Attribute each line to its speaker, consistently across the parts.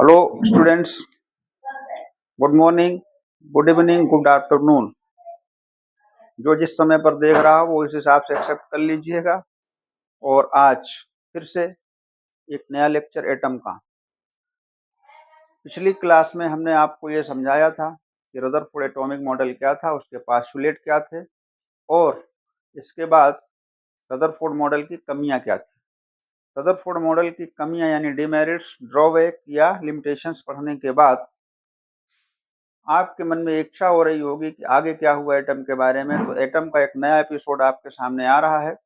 Speaker 1: Hello students, good morning, good evening, good afternoon. जो जिस समय पर देख रहा हो वो इस हिसाब से एक्सेप्ट कर लीजिएगा। और आज फिर से एक नया लेक्चर एटम का। पिछली क्लास में हमने आपको ये समझाया था कि रदरफोर्ड एटॉमिक मॉडल क्या था, उसके पोस्टुलेट क्या थे और इसके बाद रदरफोर्ड मॉडल की कमियां क्या थी। रदरफोर्ड मॉडल की कमियां यानी डिमेरिट्स, ड्रॉबैक या लिमिटेशंस पढ़ने के बाद आपके मन में इच्छा हो रही होगी कि आगे क्या हुआ एटम के बारे में। तो एटम का एक नया एपिसोड आपके सामने आ रहा है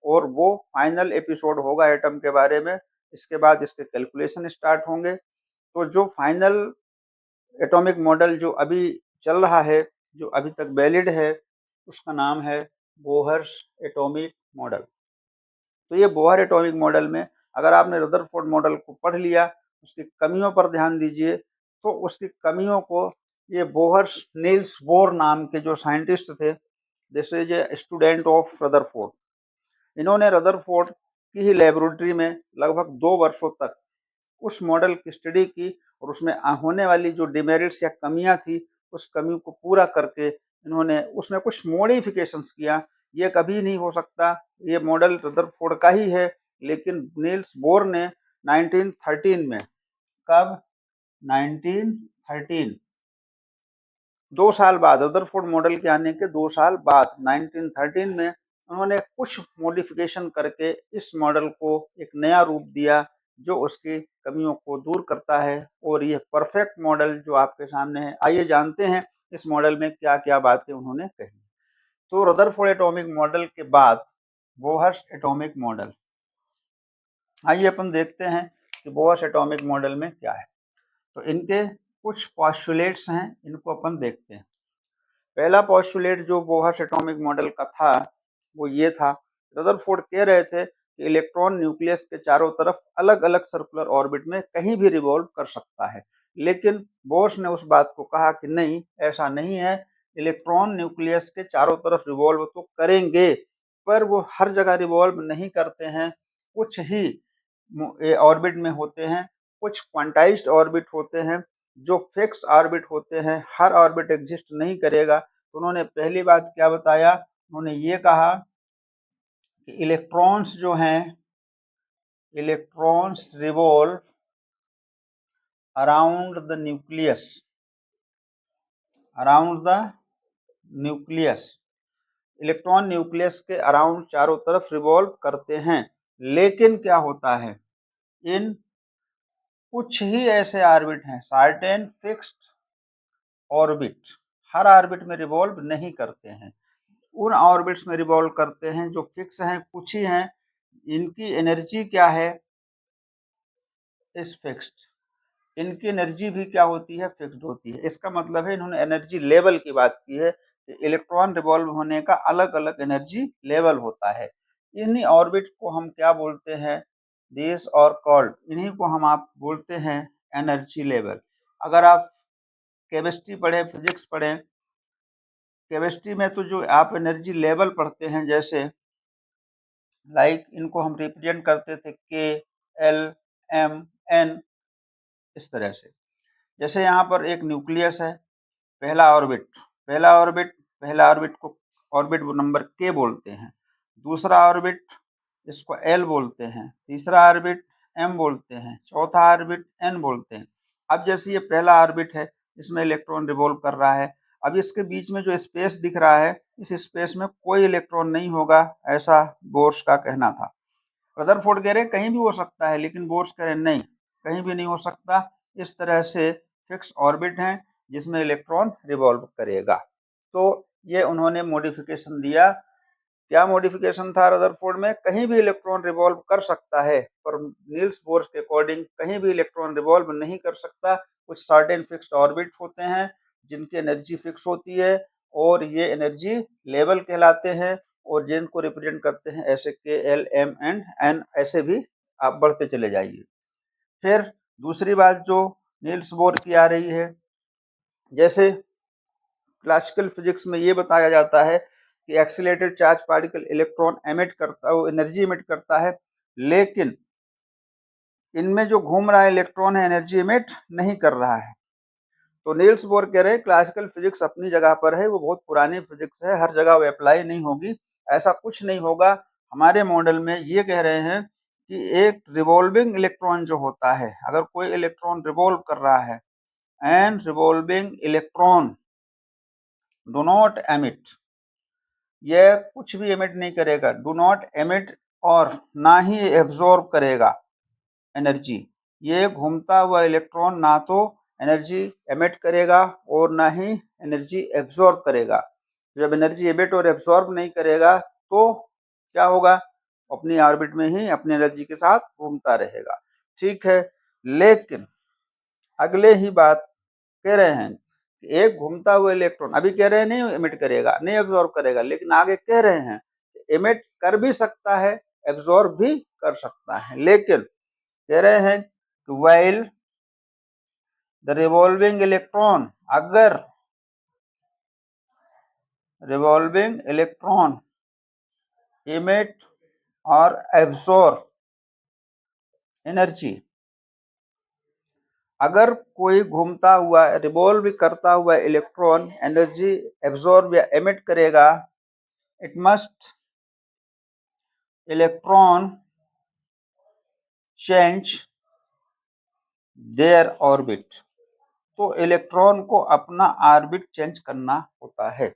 Speaker 1: और वो फाइनल एपिसोड होगा एटम के बारे में। इसके बाद इसके कैलकुलेशन स्टार्ट होंगे। तो जो फाइनल एटॉमिक मॉडल जो अभी चल रहा है, जो अभी तक वैलिड है, उसका नाम है बोहर्स एटॉमिक मॉडल। तो ये बोहर एटॉमिक मॉडल में अगर आपने रदरफोर्ड मॉडल को पढ़ लिया, उसकी कमियों पर ध्यान दीजिए। तो उसकी कमियों को ये बोहर्स नील्स बोर नाम के जो साइंटिस्ट थे, this is a student of Rutherford, इन्होंने रदरफोर्ड की ही लेबोरेटरी में लगभग 2 वर्षों तक उस मॉडल की स्टडी की और उसमें होने वाली जो डिमेरिट्स या कमियां थी, उस कमी को पूरा करके इन्होंने उसमें कुछ मॉडिफिकेशंस किया। ये कभी नहीं हो सकता, ये मॉडल रदरफोर्ड का ही है, लेकिन नील्स बोर ने 1913 में, कब, 1913, 2 साल बाद, रदरफोर्ड मॉडल के आने के 2 साल बाद 1913 में उन्होंने कुछ मॉडिफिकेशन करके इस मॉडल को एक नया रूप दिया जो उसकी कमियों को दूर करता है। और ये परफेक्ट मॉडल जो आपके सामने है, आइए जानते हैं इस मॉडल में क्या क्या बातें उन्होंने कही। तो रदरफोर्ड एटॉमिक मॉडल के बाद बोहर्स एटॉमिक मॉडल, आइए अपन देखते हैं कि बोहर्स एटॉमिक मॉडल में क्या है। तो इनके कुछ पोस्टुलेट्स हैं, इनको अपन देखते हैं। पहला पोस्टुलेट जो बोहर्स एटॉमिक मॉडल का था वो ये था, रदरफोर्ड कह रहे थे कि इलेक्ट्रॉन न्यूक्लियस के चारों तरफ अलग अलग सर्कुलर ऑर्बिट में कहीं भी रिवॉल्व कर सकता है। लेकिन बोर्स ने उस बात को कहा कि नहीं, ऐसा नहीं है, इलेक्ट्रॉन न्यूक्लियस के चारों तरफ रिवॉल्व तो करेंगे पर वो हर जगह रिवॉल्व नहीं करते हैं, कुछ ही ऑर्बिट में होते हैं, कुछ क्वांटाइज्ड ऑर्बिट होते हैं, जो फिक्स ऑर्बिट होते हैं, हर ऑर्बिट एग्जिस्ट नहीं करेगा। तो उन्होंने पहली बात क्या बताया, उन्होंने ये कहा कि इलेक्ट्रॉन्स जो हैं, electrons revolve around the nucleus, around the nucleus, electron nucleus के अराउंड चारों तरफ रिवॉल्व करते हैं। लेकिन क्या होता है, इन कुछ ही ऐसे ऑर्बिट हैं, सर्टेन फिक्स्ड ऑर्बिट, हर ऑर्बिट में रिवॉल्व नहीं करते हैं, उन ऑर्बिट्स में रिवॉल्व करते हैं जो फिक्स हैं, कुछ ही हैं। इनकी एनर्जी क्या है, इस फिक्स्ड, इनकी एनर्जी भी क्या होती है, फिक्स्ड होती है। इसका मतलब है इन्होंने एनर्जी लेवल की बात की है कि इलेक्ट्रॉन रिवॉल्व होने का अलग अलग एनर्जी लेवल होता है। इन्हीं ऑर्बिट को हम क्या बोलते हैं, दिस और कॉल्ड, इन्हीं को हम आप बोलते हैं एनर्जी लेवल। अगर आप केमिस्ट्री पढ़े, फिजिक्स पढ़े, केमिस्ट्री में तो जो आप एनर्जी लेवल पढ़ते हैं, जैसे लाइक इनको हम रिप्रेजेंट करते थे के, एल, एम, एन, इस तरह से। जैसे यहाँ पर एक न्यूक्लियस है, पहला ऑर्बिट, पहला ऑर्बिट को ऑर्बिट नंबर के बोलते हैं, दूसरा ऑर्बिट इसको एल बोलते हैं, तीसरा ऑर्बिट एम बोलते हैं, चौथा ऑर्बिट एन बोलते हैं। अब जैसे ये पहला ऑर्बिट है, इसमें इलेक्ट्रॉन रिवॉल्व कर रहा है, अब इसके बीच में जो स्पेस दिख रहा है, इस स्पेस में कोई इलेक्ट्रॉन नहीं होगा, ऐसा बोर्स का कहना था। रदरफोर्ड कह रहे कहीं भी हो सकता है, लेकिन बोर्स कह रहे नहीं, कहीं भी नहीं हो सकता। इस तरह से फिक्स ऑर्बिट हैं जिसमें इलेक्ट्रॉन रिवॉल्व करेगा। तो ये उन्होंने मॉडिफिकेशन दिया। क्या मॉडिफिकेशन था रदरफोर्ड में, कहीं भी इलेक्ट्रॉन रिवॉल्व कर सकता है, पर नील्स बोर्स के अकॉर्डिंग कहीं भी इलेक्ट्रॉन रिवॉल्व नहीं कर सकता। कुछ सर्टेन फिक्स्ड ऑर्बिट होते हैं जिनकी एनर्जी फिक्स होती है और ये एनर्जी लेवल कहलाते हैं, और जिनको रिप्रेजेंट करते हैं ऐसे के, एल, एम एंड एन, ऐसे भी आप बढ़ते चले जाइए। फिर दूसरी बात जो नील्स बोर की आ रही है, जैसे क्लासिकल फिजिक्स में ये बताया जाता है कि accelerated charge particle electron emit करता है, वो एनर्जी एमिट करता है, लेकिन इनमें जो घूम रहा है इलेक्ट्रॉन है एनर्जी इमिट नहीं कर रहा है। तो नील्स बोर कह रहे हैं क्लासिकल फिजिक्स अपनी जगह पर है, वो बहुत पुरानी फिजिक्स है, हर जगह वो अप्लाई नहीं होगी, ऐसा कुछ नहीं होगा। हमारे मॉडल में ये कह रहे हैं कि एक रिवॉल्विंग इलेक्ट्रॉन जो होता है, अगर कोई इलेक्ट्रॉन रिवॉल्व कर रहा है and revolving electron do not emit, यह कुछ भी एमिट नहीं करेगा, डू नॉट एमिट, और ना ही एब्जॉर्ब करेगा एनर्जी। ये घूमता हुआ इलेक्ट्रॉन ना तो एनर्जी एमिट करेगा और ना ही एनर्जी एब्जॉर्ब करेगा। जब एनर्जी एमिट और एब्जॉर्ब नहीं करेगा तो क्या होगा, अपनी ऑर्बिट में ही अपनी एनर्जी के साथ घूमता रहेगा। ठीक है, लेकिन अगले ही बात कह रहे हैं कि एक घूमता हुआ इलेक्ट्रॉन, अभी कह रहे हैं नहीं एमिट करेगा, नहीं एब्जॉर्ब करेगा, लेकिन आगे कह रहे हैं एमिट कर भी सकता है, एब्जॉर्ब भी कर सकता है। लेकिन कह रहे हैं कि while द रिवॉल्विंग इलेक्ट्रॉन, अगर रिवॉल्विंग इलेक्ट्रॉन emit और एब्सॉर्ब एनर्जी, अगर कोई घूमता हुआ रिवॉल्व करता हुआ इलेक्ट्रॉन एनर्जी एब्सॉर्ब या एमिट करेगा, it must electron change their orbit, तो इलेक्ट्रॉन को अपना ऑर्बिट चेंज करना होता है।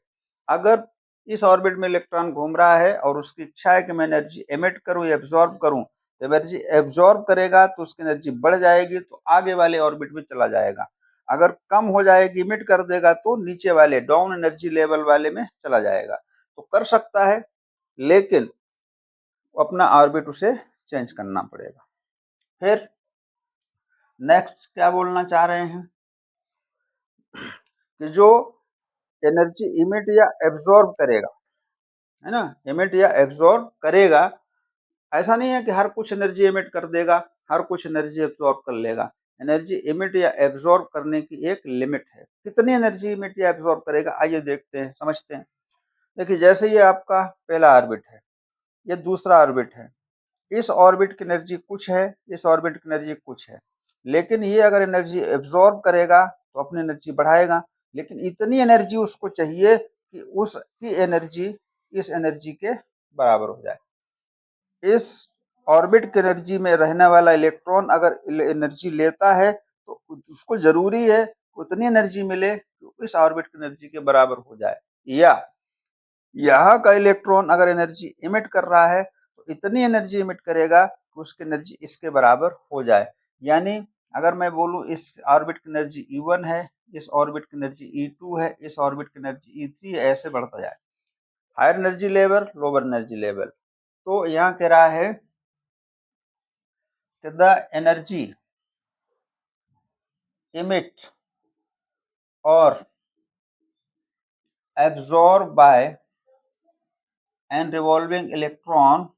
Speaker 1: अगर इस ऑर्बिट में इलेक्ट्रॉन घूम रहा है और उसकी इच्छा है कि मैं एनर्जी एमिट करूं या एब्जॉर्ब करूं, तो एनर्जी एब्जॉर्ब करेगा तो उसकी एनर्जी बढ़ जाएगी, तो आगे वाले ऑर्बिट में चला जाएगा। अगर कम हो जाएगी, इमिट कर देगा, तो नीचे वाले डाउन एनर्जी लेवल वाले में चला जाएगा। तो कर सकता है, लेकिन अपना ऑर्बिट उसे चेंज करना पड़ेगा। फिर नेक्स्ट क्या बोलना चाह रहे हैं कि जो एनर्जी इमिट या एब्जॉर्ब करेगा, है ना, इमिट या एब्जॉर्ब करेगा, ऐसा नहीं है कि हर कुछ एनर्जी इमिट कर देगा, हर कुछ एनर्जी एब्जॉर्ब कर लेगा। एनर्जी इमिट या एब्जॉर्ब करने की एक लिमिट है। कितनी एनर्जी इमिट या एब्जॉर्ब करेगा, आइए देखते हैं, समझते हैं। देखिए, जैसे ये आपका पहला ऑर्बिट है, ये दूसरा ऑर्बिट है, इस ऑर्बिट की एनर्जी कुछ है, इस ऑर्बिट की एनर्जी कुछ है, लेकिन ये अगर एनर्जी एब्जॉर्ब करेगा तो अपनी एनर्जी बढ़ाएगा, लेकिन इतनी एनर्जी उसको चाहिए कि उसकी एनर्जी इस एनर्जी के बराबर हो जाए। इस ऑर्बिट की एनर्जी में रहने वाला इलेक्ट्रॉन अगर एनर्जी लेता है तो उसको जरूरी है उतनी एनर्जी मिले कि इस ऑर्बिट की एनर्जी के बराबर हो जाए, या यहाँ का इलेक्ट्रॉन अगर एनर्जी इमिट कर रहा है तो इतनी एनर्जी इमिट करेगा कि उसकी एनर्जी इसके बराबर हो जाए। यानी अगर मैं बोलूँ इस ऑर्बिट की एनर्जी E1 है, इस ऑर्बिट की एनर्जी E2 है, इस ऑर्बिट की एनर्जी E3 है, ऐसे बढ़ता जाए, higher energy level, lower energy level. तो यहाँ कह रहा है कि द एनर्जी इमिट और absorbed by an revolving electron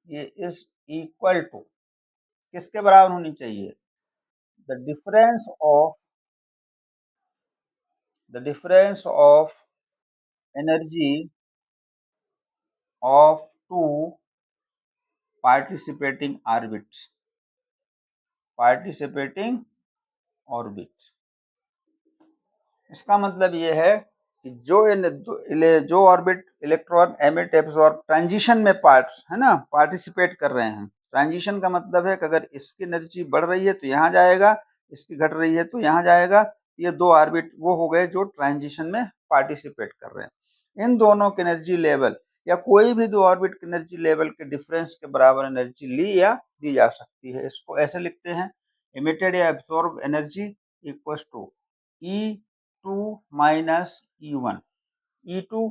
Speaker 1: ये इज इक्वल टू, किसके बराबर होनी चाहिए, the difference of energy of two participating orbit. इसका मतलब ये है कि जो orbit electron emit absorb transition में पार्ट्स है ना, पार्टिसिपेट कर रहे हैं। ट्रांजिशन का मतलब है कि अगर इसकी एनर्जी बढ़ रही है तो यहाँ जाएगा, इसकी घट रही है तो यहाँ जाएगा। ये दो ऑर्बिट वो हो गए जो ट्रांजिशन में पार्टिसिपेट कर रहे हैं। इन दोनों के एनर्जी लेवल या कोई भी दो ऑर्बिट के एनर्जी लेवल के डिफरेंस के बराबर एनर्जी ली या दी जा सकती है। इसको ऐसे लिखते हैं, इमिटेड या absorb energy equal to E2 minus E1। E2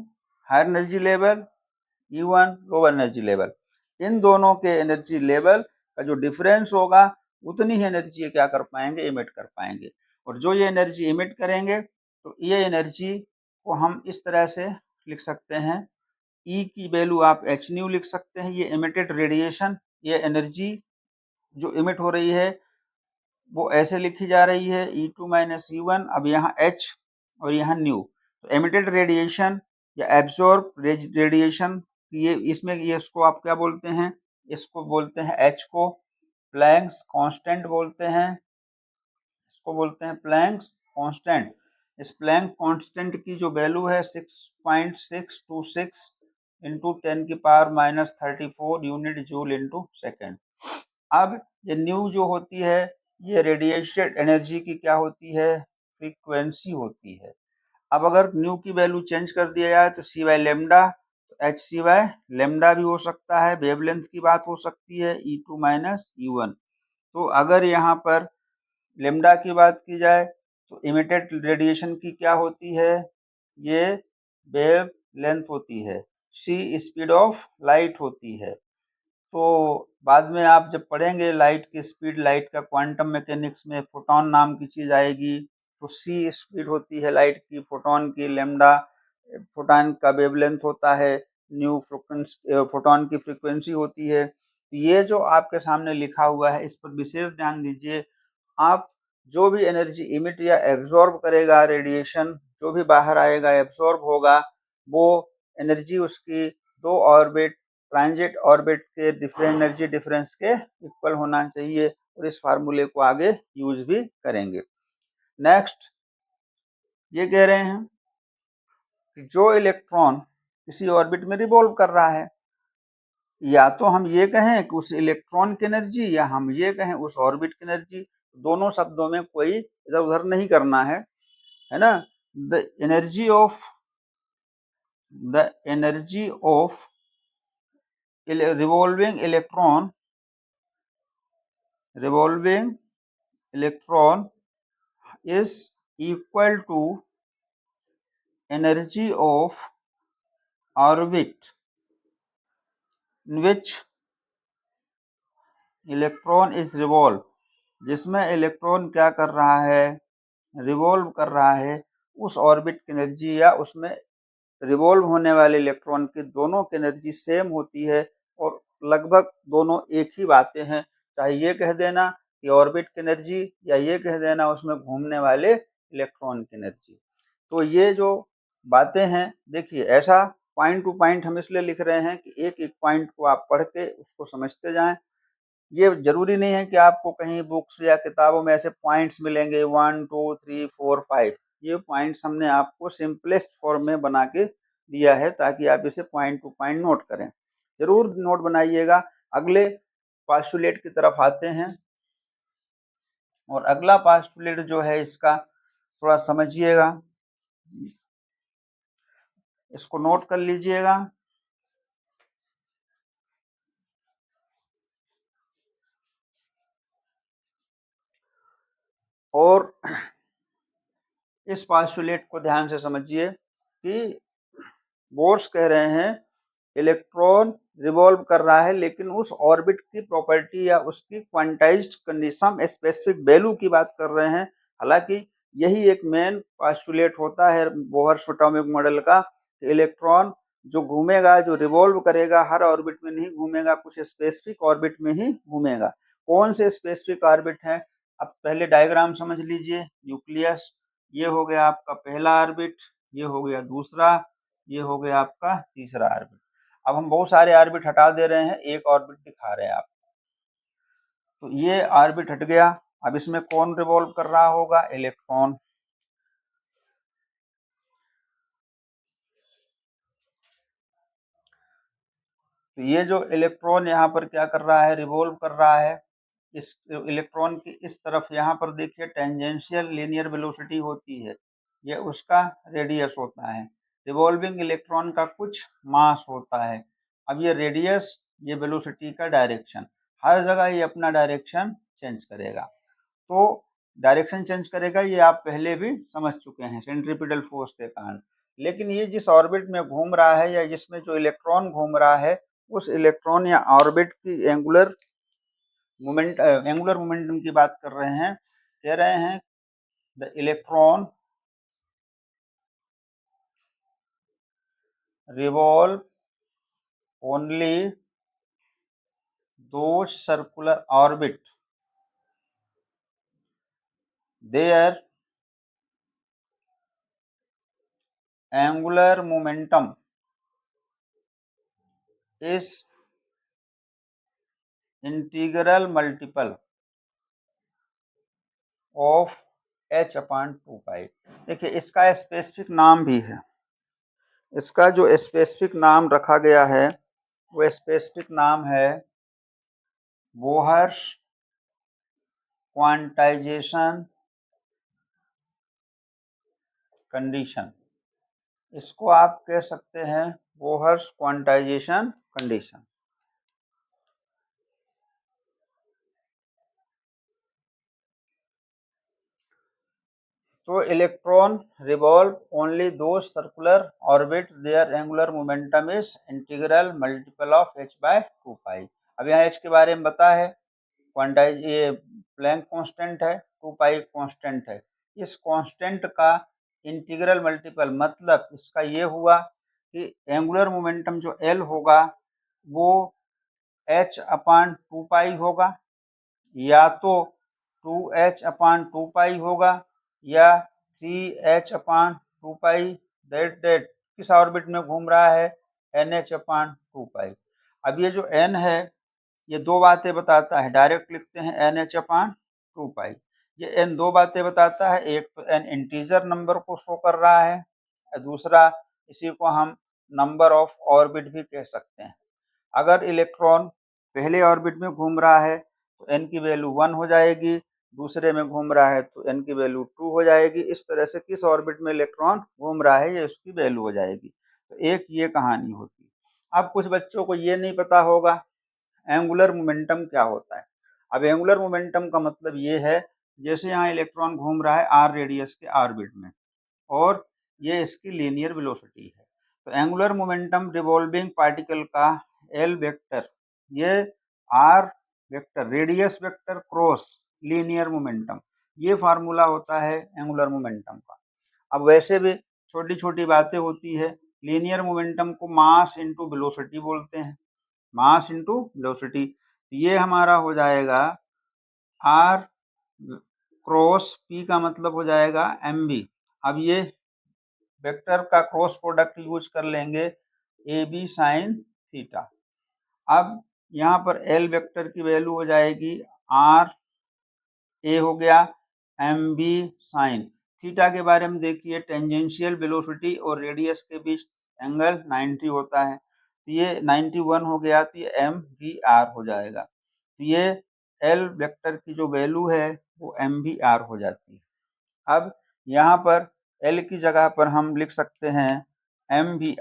Speaker 1: higher energy level, E1 lower energy level. इन दोनों के एनर्जी लेवल का जो डिफरेंस होगा उतनी ही एनर्जी क्या कर पाएंगे, इमिट कर पाएंगे। और जो ये एनर्जी इमिट करेंगे तो ये एनर्जी को हम इस तरह से लिख सकते हैं, E की वैल्यू आप h न्यू लिख सकते हैं। ये इमिटेड रेडिएशन, ये एनर्जी जो इमिट हो रही है वो ऐसे लिखी जा रही है E2 माइनस E1। अब यहाँ h और यहाँ न्यू, तो एमिटेड रेडिएशन या एब्जॉर्ब रेडिएशन, ये इसमें ये इसको आप क्या बोलते हैं, इसको बोलते हैं एच को प्लैंक्स कांस्टेंट बोलते हैं, इसको बोलते हैं प्लैंक्स कांस्टेंट। इस प्लैंक कांस्टेंट की जो वैल्यू है 6.626 into 10⁻⁻34 unit joule into second. अब ये न्यू जो होती है ये रेडिएटेड एनर्जी की क्या होती है, फ्रीक्वेंसी होती है। अब अगर न्यू की वैल्यू चेंज कर दिया जाए तो c by lambda, h c by lambda भी हो सकता है, वेवलेंथ की बात हो सकती है E2 माइनस E1। तो अगर यहाँ पर लेमडा की बात की जाए तो इमिटेड रेडिएशन की क्या होती है, ये वेव लेंथ होती है, सी स्पीड ऑफ लाइट होती है। तो बाद में आप जब पढ़ेंगे लाइट की स्पीड, लाइट का क्वांटम मैकेनिक्स में फोटॉन नाम की चीज़ आएगी, तो सी स्पीड होती है लाइट की, फोटॉन की लेमडा फोटॉन का वेवलेंथ होता है, न्यू फोटॉन की फ्रीक्वेंसी होती है। ये जो आपके सामने लिखा हुआ है इस पर विशेष ध्यान दीजिए। आप जो भी एनर्जी इमिट या एब्जॉर्ब करेगा, रेडिएशन जो भी बाहर आएगा एब्जॉर्ब होगा, वो एनर्जी उसकी दो ऑर्बिट ट्रांजिट ऑर्बिट के डिफरेंट एनर्जी डिफरेंस के इक्वल होना चाहिए, और इस फार्मूले को आगे यूज भी करेंगे। नेक्स्ट ये कह रहे हैं कि जो इलेक्ट्रॉन किसी ऑर्बिट में रिवॉल्व कर रहा है, या तो हम ये कहें कि उस इलेक्ट्रॉन की एनर्जी या हम ये कहें उस ऑर्बिट की एनर्जी, दोनों शब्दों में कोई इधर उधर नहीं करना है ना। The energy of revolving electron is equal to energy of orbit in which electron is revolve, जिसमें इलेक्ट्रॉन क्या कर रहा है, रिवॉल्व कर रहा है, उस ऑर्बिट की एनर्जी या उसमें रिवॉल्व होने वाले इलेक्ट्रॉन की दोनों की एनर्जी सेम होती है, और लगभग दोनों एक ही बातें हैं। चाहे ये कह देना कि ऑर्बिट की एनर्जी, या ये कह देना उसमें घूमने वाले इलेक्ट्रॉन की एनर्जी। तो ये जो बातें हैं, देखिए ऐसा पॉइंट टू पॉइंट हम इसलिए लिख रहे हैं कि एक एक पॉइंट को आप पढ़ के उसको समझते जाएं। ये जरूरी नहीं है कि आपको कहीं बुक्स या किताबों में ऐसे पॉइंट्स मिलेंगे 1 2 3 4 5। ये पॉइंट्स हमने आपको सिंपलेस्ट फॉर्म में बना के दिया है ताकि आप इसे पॉइंट टू पॉइंट नोट करें। जरूर नोट बनाइएगा। अगले पास्टुलेट की तरफ आते हैं, और अगला पास्टुलेट जो है इसका थोड़ा समझिएगा, इसको नोट कर लीजिएगा। और इस पास्टुलेट को ध्यान से समझिए कि बोर्स कह रहे हैं इलेक्ट्रॉन रिवॉल्व कर रहा है, लेकिन उस ऑर्बिट की प्रॉपर्टी या उसकी क्वांटाइज्ड कंडीशन स्पेसिफिक वैल्यू की बात कर रहे हैं। हालांकि यही एक मेन पास्टुलेट होता है बोहर्स एटॉमिक मॉडल का, इलेक्ट्रॉन जो घूमेगा, जो रिवॉल्व करेगा, हर ऑर्बिट में नहीं घूमेगा, कुछ स्पेसिफिक ऑर्बिट में ही घूमेगा। कौन से स्पेसिफिक ऑर्बिट हैं, अब पहले डायग्राम समझ लीजिए। न्यूक्लियस, ये हो गया आपका पहला ऑर्बिट, ये हो गया दूसरा, ये हो गया आपका तीसरा ऑर्बिट। अब हम बहुत सारे ऑर्बिट हटा दे रहे हैं, एक ऑर्बिट दिखा रहे हैं आप। तो ये ऑर्बिट हट गया। अब इसमें कौन रिवॉल्व कर रहा होगा, इलेक्ट्रॉन। तो ये जो इलेक्ट्रॉन यहाँ पर क्या कर रहा है, रिवॉल्व कर रहा है। इस इलेक्ट्रॉन की इस तरफ यहाँ पर देखिए टेंजेंशियल लीनियर वेलोसिटी होती है, ये उसका रेडियस होता है। रिवॉल्विंग इलेक्ट्रॉन का कुछ मास होता है। अब ये रेडियस, ये वेलोसिटी का डायरेक्शन, हर जगह ये अपना डायरेक्शन चेंज करेगा। तो डायरेक्शन चेंज करेगा, ये आप पहले भी समझ चुके हैं सेंट्रीपिटल फोर्स के कारण। लेकिन ये जिस ऑर्बिट में घूम रहा है या जिसमें जो इलेक्ट्रॉन घूम रहा है, उस इलेक्ट्रॉन या ऑर्बिट की एंगुलर मोमेंटम की बात कर रहे हैं। कह रहे हैं the electron revolve only those circular orbit their angular momentum is integral multiple of h/2 पाई। देखिए इसका स्पेसिफिक नाम भी है, इसका जो स्पेसिफिक नाम रखा गया है वो स्पेसिफिक नाम है बोहर्स क्वांटाइजेशन कंडीशन। इसको आप कह सकते हैं बोहर्स क्वांटाइजेशन कंडीशन। तो इलेक्ट्रॉन रिवॉल्व ओनली दो circular orbit there angular momentum is integral multiple of h/2 pi. अब यहाँ h के बारे में बता है, क्वांटाइज ये प्लैंक कांस्टेंट है, 2 पाई कांस्टेंट है। इस कांस्टेंट का इंटीग्रल मल्टीपल मतलब इसका ये हुआ कि एंगुलर मोमेंटम जो L होगा वो h/2 पाई होगा, या तो 2h/2 पाई होगा या 3h/2 पाई। दैट किस ऑर्बिट में घूम रहा है, NH/2 पाई। अब ये जो n है ये दो बातें बताता है, डायरेक्ट लिखते हैं NH/2 पाई। ये n दो बातें बताता है, एक तो n इंटीजर नंबर को शो कर रहा है, दूसरा इसी को हम नंबर ऑफ ऑर्बिट भी कह सकते हैं। अगर इलेक्ट्रॉन पहले ऑर्बिट में घूम रहा है तो n की वैल्यू 1 हो जाएगी, दूसरे में घूम रहा है तो n की वैल्यू 2 हो जाएगी। इस तरह से किस ऑर्बिट में इलेक्ट्रॉन घूम रहा है ये उसकी वैल्यू हो जाएगी। तो एक ये कहानी होती है। अब कुछ बच्चों को ये नहीं पता होगा एंगुलर मोमेंटम क्या होता है। अब एंगुलर मोमेंटम का मतलब ये है जैसे यहाँ इलेक्ट्रॉन घूम रहा है r रेडियस के ऑर्बिट में और ये इसकी लीनियर वेलोसिटी है। तो एंगुलर मोमेंटम रिवॉल्विंग पार्टिकल का एल वेक्टर, ये R vector radius vector cross linear momentum, ये फार्मूला होता है एंगुलर मोमेंटम का। अब वैसे भी छोटी छोटी बातें होती है, लीनियर मोमेंटम को मास इनटू वेलोसिटी बोलते हैं, मास इनटू वेलोसिटी। ये हमारा हो जाएगा आर क्रॉस पी का मतलब हो जाएगा एम बी। अब ये वेक्टर का क्रॉस प्रोडक्ट यूज कर लेंगे ए बी साइन थीटा। अब यहाँ पर एल वेक्टर की वैल्यू हो जाएगी आर ए हो गया एम बी साइन थीटा। के बारे में देखिए टेंजेंशियल वेलोसिटी और रेडियस के बीच एंगल 90 होता है, तो ये 91 हो गया, तो ये एम वी आर हो जाएगा। तो ये एल वेक्टर की जो वैल्यू है वो एम वी आर हो जाती है। अब यहाँ पर एल की जगह पर हम लिख सकते हैं M B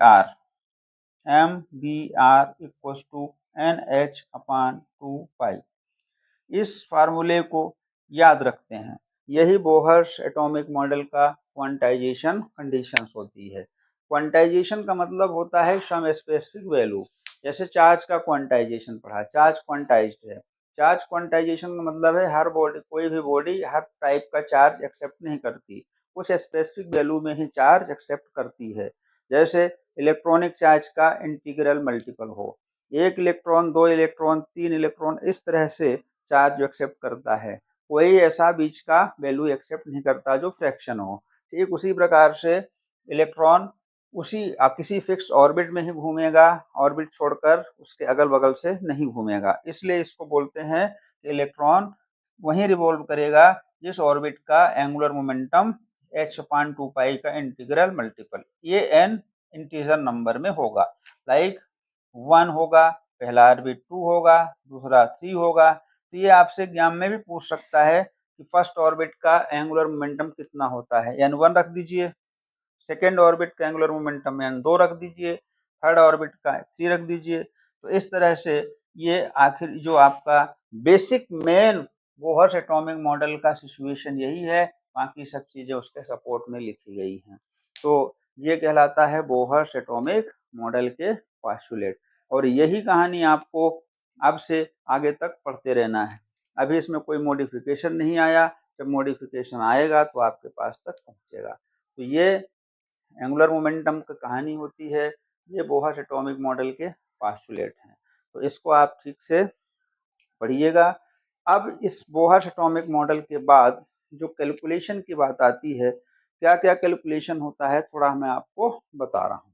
Speaker 1: R equals to NH/2 pi. इस फार्मूले को याद रखते हैं, यही बोहर्स एटॉमिक मॉडल का क्वांटाइजेशन कंडीशंस होती है। क्वांटाइजेशन का मतलब होता है सम स्पेसिफिक वैल्यू। जैसे चार्ज का क्वांटाइजेशन पढ़ा, चार्ज क्वांटाइज्ड है। चार्ज क्वांटाइजेशन का मतलब है हर बॉडी, कोई भी बॉडी हर टाइप का चार्ज एक्सेप्ट नहीं करती, कुछ स्पेसिफिक वैल्यू में ही चार्ज एक्सेप्ट करती है। जैसे इलेक्ट्रॉनिक चार्ज का इंटीग्रल मल्टीपल हो, एक इलेक्ट्रॉन, दो इलेक्ट्रॉन, तीन इलेक्ट्रॉन, इस तरह से चार्ज जो एक्सेप्ट करता है। कोई ऐसा बीच का वैल्यू एक्सेप्ट नहीं करता जो फ्रैक्शन हो। ठीक उसी प्रकार से इलेक्ट्रॉन उसी किसी फिक्स ऑर्बिट में ही घूमेगा, ऑर्बिट छोड़कर उसके अगल बगल से नहीं घूमेगा। इसलिए इसको बोलते हैं इलेक्ट्रॉन वहीं रिवॉल्व करेगा जिस ऑर्बिट का एंगुलर मोमेंटम h/2 पाई का इंटीग्रल मल्टीपल ये n इंटीजर नंबर में होगा। लाइक 1 होगा, पहला ऑर्बिट 2 होगा, दूसरा 3 होगा। तो ये आपसे एग्जाम में भी पूछ सकता है कि फर्स्ट ऑर्बिट का एंगुलर मोमेंटम कितना होता है, n1 रख दीजिए, सेकेंड ऑर्बिट का एंगुलर मोमेंटम n2 रख दीजिए, थर्ड ऑर्बिट का 3 रख दीजिए। तो इस तरह से ये आखिर जो आपका basic main Bohr's atomic model का सिचुएशन यही है, बाकी सब चीज़ें उसके सपोर्ट में लिखी गई हैं। तो ये कहलाता है बोहर्स एटॉमिक मॉडल के पोस्टुलेट, और यही कहानी आपको अब से आगे तक पढ़ते रहना है। अभी इसमें कोई मॉडिफिकेशन नहीं आया, जब मॉडिफिकेशन आएगा तो आपके पास तक पहुंचेगा। तो ये एंगुलर मोमेंटम की कहानी होती है, ये बोहर्स एटॉमिक मॉडल के पोस्टुलेट हैं। तो इसको आप ठीक से पढ़िएगा। अब इस बोहर्स एटॉमिक मॉडल के बाद जो कैलकुलेशन की बात आती है, क्या क्या कैलकुलेशन होता है थोड़ा मैं आपको बता रहा हूँ।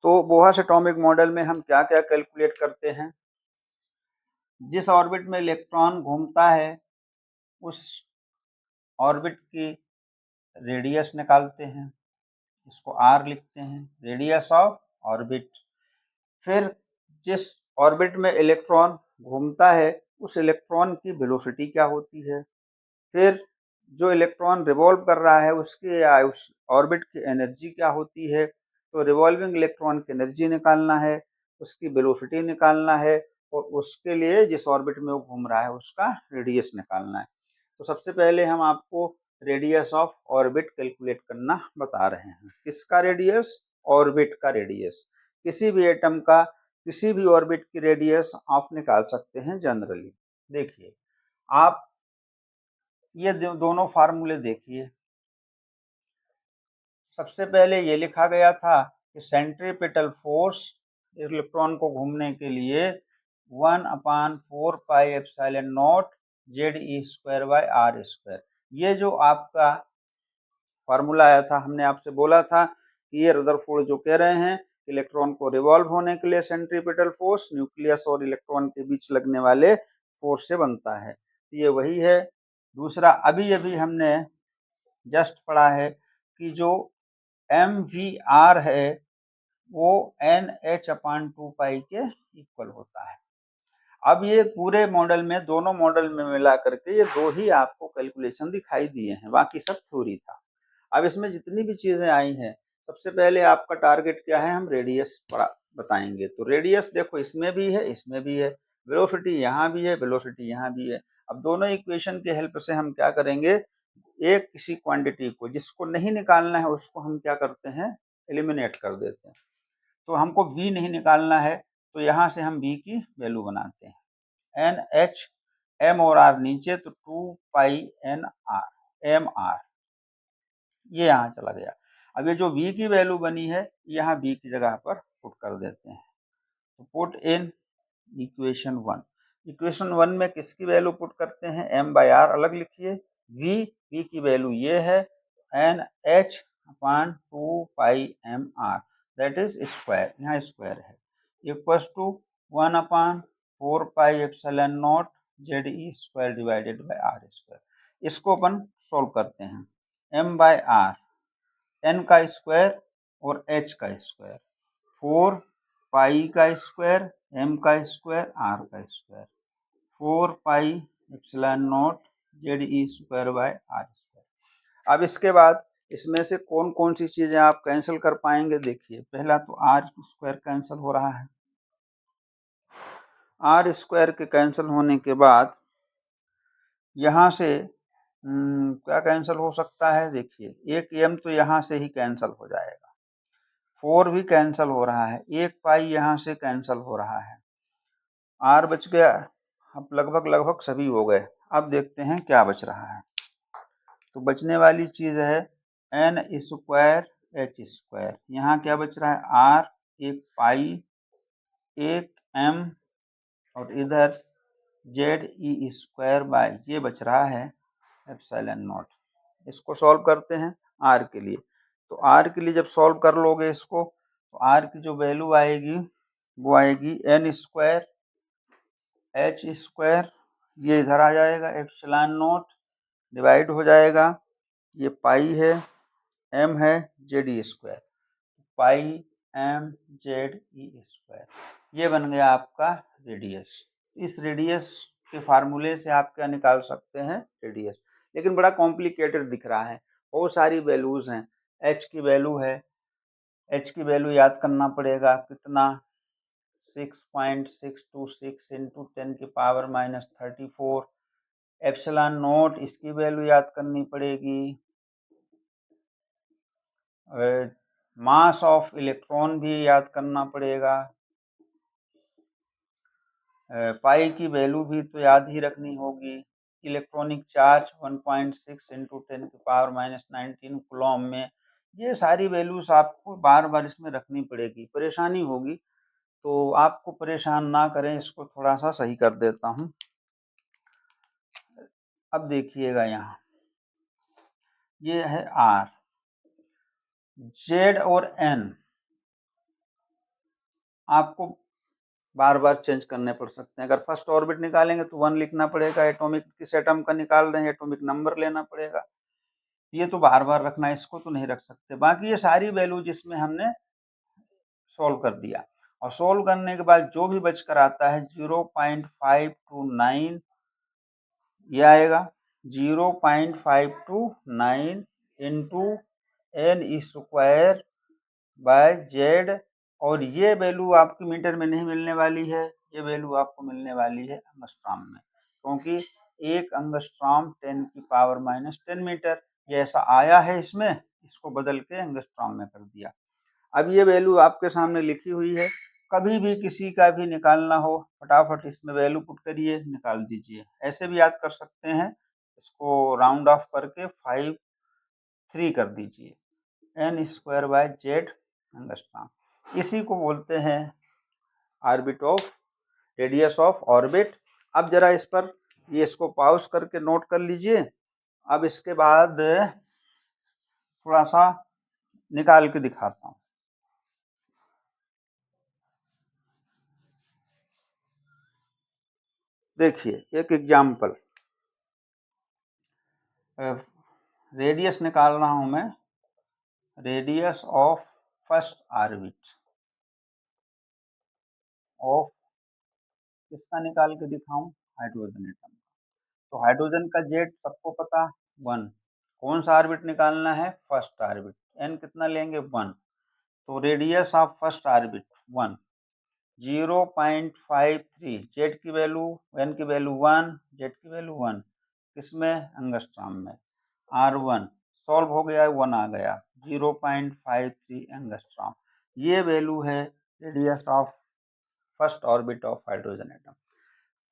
Speaker 1: तो बोहस एटॉमिक मॉडल में हम क्या क्या कैलकुलेट करते हैं, जिस ऑर्बिट में इलेक्ट्रॉन घूमता है उस ऑर्बिट की रेडियस निकालते हैं, इसको आर लिखते हैं, रेडियस ऑफ ऑर्बिट। फिर जिस ऑर्बिट में इलेक्ट्रॉन घूमता है उस इलेक्ट्रॉन की वेलोसिटी क्या होती है, फिर जो इलेक्ट्रॉन रिवॉल्व कर रहा है उसके या उस ऑर्बिट की एनर्जी क्या होती है, तो रिवॉल्विंग इलेक्ट्रॉन की एनर्जी निकालना है, उसकी वेलोसिटी निकालना है और उसके लिए जिस ऑर्बिट में वो घूम रहा है उसका रेडियस निकालना है। तो सबसे पहले हम आपको रेडियस ऑफ ऑर्बिट कैलकुलेट करना बता रहे हैं। किसका रेडियस? ऑर्बिट का रेडियस। किसी भी एटम का किसी भी ऑर्बिट की रेडियस आप निकाल सकते हैं जनरली। देखिए आप ये दोनों फार्मूले देखिए। सबसे पहले ये लिखा गया था कि सेंट्रीपिटल फोर्स इलेक्ट्रॉन को घूमने के लिए 1/4πε0 Ze²/r²। ये जो आपका फार्मूला आया था, हमने आपसे बोला था कि ये रदरफोर्ड जो कह रहे हैं इलेक्ट्रॉन को रिवॉल्व होने के लिए सेंट्रीपिटल फोर्स न्यूक्लियस और इलेक्ट्रॉन के बीच लगने वाले फोर्स से बनता है, ये वही है। दूसरा अभी अभी हमने जस्ट पढ़ा है कि जो mvr है वो NH/2π के इक्वल होता है। अब ये पूरे मॉडल में दोनों मॉडल में मिला करके ये दो ही आपको कैलकुलेशन दिखाई दिए हैं, बाकी सब थ्योरी था। अब इसमें जितनी भी चीजें आई हैं सबसे पहले आपका टारगेट क्या है, हम रेडियस बताएंगे। तो रेडियस देखो इसमें भी है इसमें भी है, वेलोसिटी यहाँ भी है वेलोसिटी यहाँ भी है। अब दोनों इक्वेशन के हेल्प से हम क्या करेंगे, एक किसी क्वांटिटी को जिसको नहीं निकालना है उसको हम क्या करते हैं, एलिमिनेट कर देते हैं। तो हमको v नहीं निकालना है तो यहाँ से हम v की वैल्यू बनाते हैं, एन एच एम और आर नीचे तो 2πn एम आर, ये यहाँ चला गया। अब ये जो v की वैल्यू बनी है यहाँ v की जगह पर पुट कर देते हैं। तो पुट इन इक्वेशन 1। इक्वेशन 1 में किसकी वैल्यू पुट करते हैं, m/r अलग लिखिए, v की वैल्यू ये है NH/2πmr दैट इज स्क्वायर, यहाँ स्क्वायर है, इक्वल्स टू 1/4πε0 Ze²/r²। इसको अपन सोल्व करते हैं, m/r n का स्क्वायर और h का स्क्वायर, 4π का स्क्वायर m का स्क्वायर r का स्क्वायर, 4πε0 Ze²/r²। अब इसके बाद इसमें से कौन कौन सी चीजें आप कैंसिल कर पाएंगे, देखिए पहला तो r² कैंसिल हो रहा है, r² के कैंसिल होने के बाद यहाँ से क्या कैंसिल हो सकता है, देखिए एक m तो यहाँ से ही कैंसिल हो जाएगा, 4 भी कैंसिल हो रहा है, एक पाई यहाँ से कैंसिल हो रहा है, r बच गया। अब लगभग सभी हो गए। अब देखते हैं क्या बच रहा है, तो बचने वाली चीज है n² h²। यहाँ क्या बच रहा है, r, एक पाई, एक m और इधर Ze², ये बच रहा है ε0। इसको सॉल्व करते हैं r के लिए। तो r के लिए जब सॉल्व कर लोगे इसको तो r की जो वैल्यू आएगी वो आएगी n² h², ये इधर आ जाएगा ε0 डिवाइड हो जाएगा, ये पाई है m है Ze², पाई m Ze², ये बन गया आपका रेडियस। इस रेडियस के फार्मूले से आप क्या निकाल सकते हैं, रेडियस। लेकिन बड़ा कॉम्प्लिकेटेड दिख रहा है, बहुत सारी वैल्यूज हैं। h की वैल्यू है, h की वैल्यू याद करना पड़ेगा कितना, 6.626 इंटू 10⁻⁻34। ε0 इसकी वैल्यू याद करनी पड़ेगी, मास ऑफ इलेक्ट्रॉन भी याद करना पड़ेगा, पाई की वैल्यू भी तो याद ही रखनी होगी, इलेक्ट्रॉनिक चार्ज 1.6 इंटू 10⁻⁻19 कूलॉम में ये सारी वैल्यूज आपको बार बार इसमें रखनी पड़ेगी, परेशानी होगी, तो आपको परेशान ना करें, इसको थोड़ा सा सही कर देता हूँ। अब देखिएगा यहाँ, ये है आर, जेड और एन आपको बार बार चेंज करने पड़ सकते हैं। अगर फर्स्ट ऑर्बिट निकालेंगे तो 1 लिखना पड़ेगा, एटॉमिक किस एटम का निकाल रहे हैं एटॉमिक नंबर लेना पड़ेगा, ये तो बार बार रखना, इसको तो नहीं रख सकते। बाकी ये सारी वैल्यू जिसमें हमने सॉल्व कर दिया, और सॉल्व करने के बाद जो भी बचकर आता है 0.529 ये आएगा, 0.529 into N square by Z, और ये वैल्यू आपकी मीटर में नहीं मिलने वाली है, ये वैल्यू आपको मिलने वाली है एंगस्ट्रॉम में, क्योंकि एक एंगस्ट्रॉम 10 की पावर -10 मीटर, ये ऐसा आया है इसमें, इसको बदल के एंगस्ट्रॉम में कर दिया। अब ये वैल्यू आपके सामने लिखी हुई है, कभी भी किसी का भी निकालना हो फटाफट इसमें वैल्यू पुट करिए, निकाल दीजिए। ऐसे भी याद कर सकते हैं, इसको राउंड ऑफ करके 5 3 कर दीजिए, N square by Z angstrom. इसी को बोलते हैं orbit of, radius of orbit. अब जरा इस पर ये इसको पॉज करके नोट कर लीजिए। अब इसके बाद थोड़ा सा निकाल के दिखाता हूँ। देखिए एक एग्जाम्पल, रेडियस निकाल रहा हूं मैं, radius of first orbit of, किसका निकाल के दिखाऊं, हाइड्रोजन एटम। तो हाइड्रोजन का जेड सबको पता 1, कौन सा ऑर्बिट निकालना है, फर्स्ट ऑर्बिट, एन कितना लेंगे 1, तो radius of first orbit 1, 0.53, Z की वैल्यू, एन की वैल्यू 1, जेड की वैल्यू 1, किसमें, एंगस्ट्रॉम में, R1 सॉल्व हो गया, 1 आ गया, 0.53 एंगस्ट्रॉम, ये वैल्यू है radius of first orbit of hydrogen atom.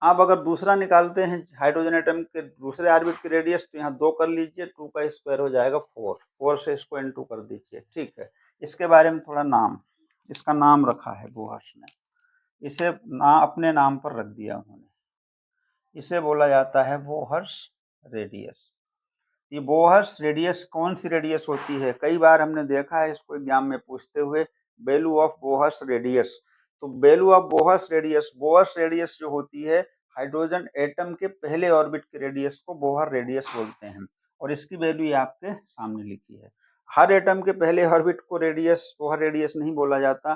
Speaker 1: आप अगर दूसरा निकालते हैं हाइड्रोजन एटम के दूसरे ऑर्बिट की रेडियस, तो यहाँ 2 कर लीजिए, 2 का स्क्वायर हो जाएगा 4, 4 से इसको इनटू कर दीजिए, ठीक है। इसके बारे में थोड़ा नाम, इसका नाम रखा है बोहर्स ने, इसे अपने नाम पर रख दिया उन्होंने, इसे बोला जाता है बोहर्स रेडियस। ये बोहर्स रेडियस कौन सी रेडियस होती है, कई बार हमने देखा है इसको एग्जाम में पूछते हुए, वैल्यू ऑफ बोहर्स रेडियस। तो वैल्यू ऑफ बोहर्स रेडियस जो होती है, हाइड्रोजन एटम के पहले ऑर्बिट के रेडियस को बोहर रेडियस बोलते हैं, और इसकी वैल्यू ये आपके सामने लिखी है। हर एटम के पहले ऑर्बिट को रेडियस बोहर रेडियस नहीं बोला जाता,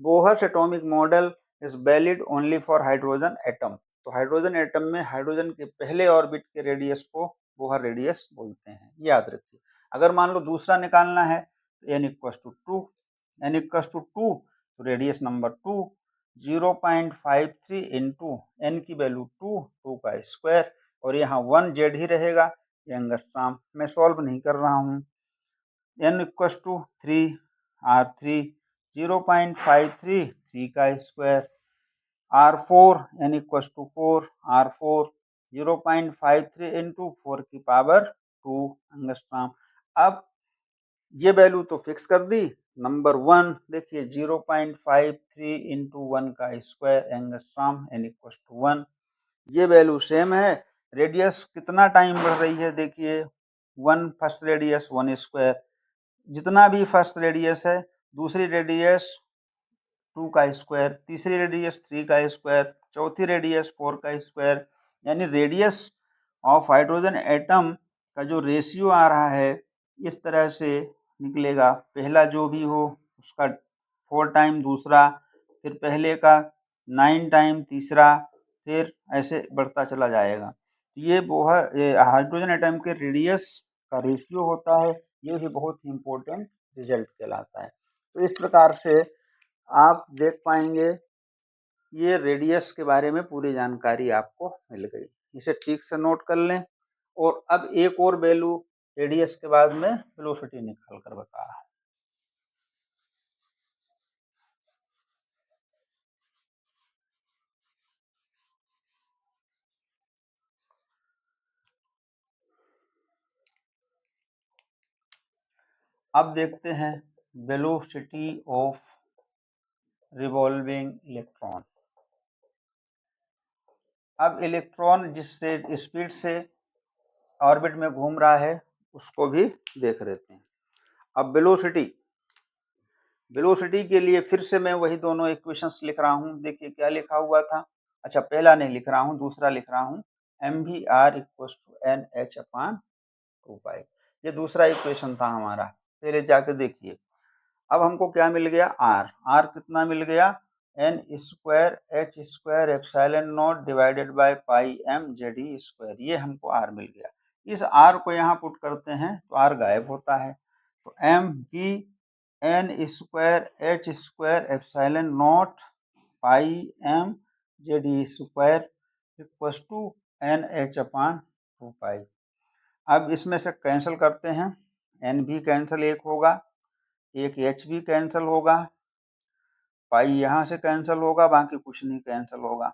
Speaker 1: Bohr's atomic model is valid only for hydrogen atom. तो हाइड्रोजन एटम में हाइड्रोजन के पहले ऑर्बिट के रेडियस को बोहर रेडियस बोलते हैं, याद रखिए। अगर मान लो दूसरा निकालना है, तो N equals to two, N equals to two, तो रेडियस नंबर 2, 0.53 इंटू एन की वैल्यू 2, 2 का स्क्वायर, और यहाँ 1 जेड ही रहेगा, यंगस्ट्रॉम। मैं सॉल्व नहीं कर रहा हूँ, एन इक्वस टू 3, R3 0.53, 3 का square, R4 n equals to 4, R4 0.53 into 4 की पावर 2 एंगस्ट्रॉम। अब ये वैल्यू तो फिक्स कर दी, नंबर 1 देखिए 0.53 इंटू 1 का square angstrom n equals to 1, ये वैल्यू सेम है। रेडियस कितना टाइम बढ़ रही है, देखिए 1 फर्स्ट रेडियस 1 स्क्वायर, जितना भी फर्स्ट रेडियस है, दूसरी रेडियस 2 का स्क्वायर, तीसरी रेडियस 3 का स्क्वायर, चौथी रेडियस 4 का स्क्वायर, यानी रेडियस ऑफ हाइड्रोजन एटम का जो रेशियो आ रहा है, इस तरह से निकलेगा, पहला जो भी हो उसका 4 टाइम दूसरा, फिर पहले का 9 टाइम तीसरा, फिर ऐसे बढ़ता चला जाएगा। ये हाइड्रोजन एटम के रेडियस का रेशियो होता है, ये भी बहुत ही इम्पोर्टेंट रिजल्ट कहलाता है। तो इस प्रकार से आप देख पाएंगे, ये रेडियस के बारे में पूरी जानकारी आपको मिल गई, इसे ठीक से नोट कर लें। और अब एक और वैल्यू रेडियस के बाद में वेलोसिटी निकाल कर बता रहा हूं। अब देखते हैं वेलोसिटी ऑफ रिवॉल्विंग इलेक्ट्रॉन। अब इलेक्ट्रॉन जिससे स्पीड से ऑर्बिट में घूम रहा है उसको भी देख लेते हैं। अब वेलोसिटी के लिए फिर से मैं वही दोनों इक्वेशंस लिख रहा हूँ। देखिए क्या लिखा हुआ था, अच्छा पहला नहीं लिख रहा हूँ, दूसरा लिख रहा हूँ, mvr इक्वल्स टू nh अपान 2 पाई। ये दूसरा इक्वेशन था हमारा, पहले जाके देखिए। अब हमको क्या मिल गया, r कितना मिल गया, n square h square epsilon not divided by pi m Z E square, ये हमको r मिल गया। इस r को यहाँ पुट करते हैं तो r गायब होता है, तो m v n square h square epsilon not pi m Z E square equals to N H upon 2 pi. अब इसमें से कैंसिल करते हैं, n भी कैंसिल एक होगा, एक h भी कैंसिल होगा, पाई यहाँ से कैंसिल होगा, बाकी कुछ नहीं कैंसिल होगा।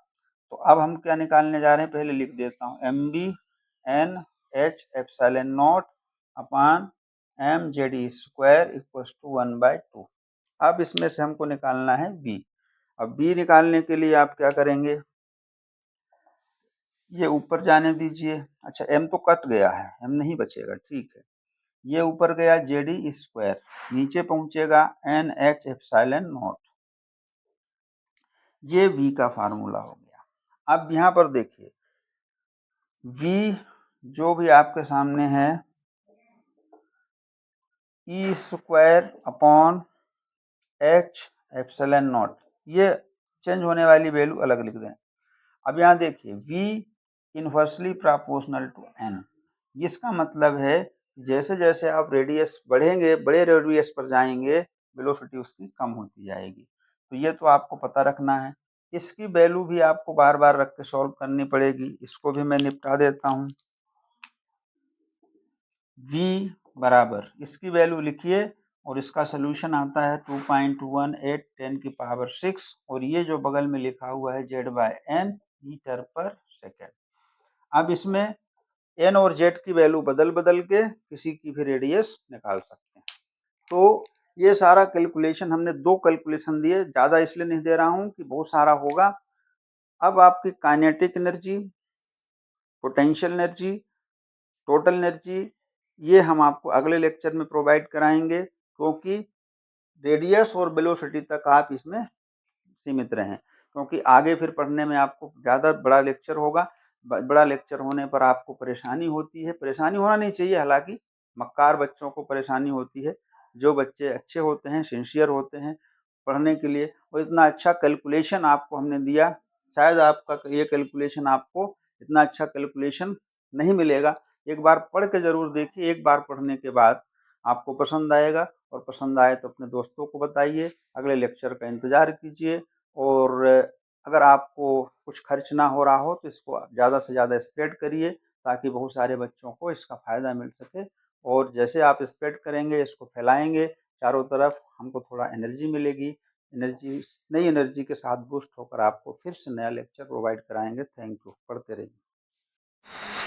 Speaker 1: तो अब हम क्या निकालने जा रहे हैं, पहले लिख देता हूँ, M B N H epsilon not upon M Z E square equals to 1/2। अब इसमें से हमको निकालना है v। अब v निकालने के लिए आप क्या करेंगे, ये ऊपर जाने दीजिए। अच्छा m तो कट गया है, m नहीं बचेगा, ठीक है। ये ऊपर गया जेड ई स्क्वायर, नीचे पहुंचेगा एन एच एप्सिलॉन नॉट, ये v का फार्मूला हो गया। अब यहाँ पर देखिए v जो भी आपके सामने है E square upon H epsilon not, ये चेंज होने वाली वैल्यू अलग लिख दें। अब यहाँ देखिए v inversely proportional to n, इसका मतलब है जैसे जैसे आप रेडियस बढ़ेंगे, बड़े रेडियस पर जाएंगे, वेलोसिटी उसकी कम होती जाएगी। तो ये तो आपको पता रखना है। इसकी वैल्यू भी आपको बार बार रख के सॉल्व करनी पड़ेगी, इसको भी मैं निपटा देता हूँ। v बराबर इसकी वैल्यू लिखिए और इसका सोल्यूशन आता है 2.18 10⁶, और ये जो बगल में लिखा हुआ है z/n मीटर पर सेकेंड। अब इसमें n और z की वैल्यू बदल बदल के किसी की भी रेडियस निकाल सकते हैं। तो ये सारा कैलकुलेशन हमने 2 कैलकुलेशन दिए, ज़्यादा इसलिए नहीं दे रहा हूँ कि बहुत सारा होगा। अब आपकी kinetic energy, potential energy, total energy, ये हम आपको अगले लेक्चर में प्रोवाइड कराएंगे, क्योंकि रेडियस और वेलोसिटी तक आप इसमें सीमित रहें, क्योंकि आगे फिर पढ़ने में आपको ज़्यादा बड़ा लेक्चर होगा। बड़ा लेक्चर होने पर आपको परेशानी होती है, परेशानी होना नहीं चाहिए, हालांकि मक्कार बच्चों को परेशानी होती है। जो बच्चे अच्छे होते हैं, सिंसियर होते हैं पढ़ने के लिए, और इतना अच्छा कैलकुलेशन आपको हमने दिया, शायद आपका ये कैलकुलेशन आपको इतना अच्छा कैलकुलेशन नहीं मिलेगा। एक बार पढ़ के ज़रूर देखिए, एक बार पढ़ने के बाद आपको पसंद आएगा, और पसंद आए तो अपने दोस्तों को बताइए। अगले लेक्चर का इंतज़ार कीजिए, और अगर आपको कुछ खर्च ना हो रहा हो तो इसको ज़्यादा से ज़्यादा स्प्रेड करिए, ताकि बहुत सारे बच्चों को इसका फ़ायदा मिल सके। और जैसे आप स्प्रेड करेंगे, इसको फैलाएंगे चारों तरफ, हमको थोड़ा एनर्जी मिलेगी, एनर्जी, नई एनर्जी के साथ बूस्ट होकर आपको फिर से नया लेक्चर प्रोवाइड कराएंगे। थैंक यू, पढ़ते रहिए।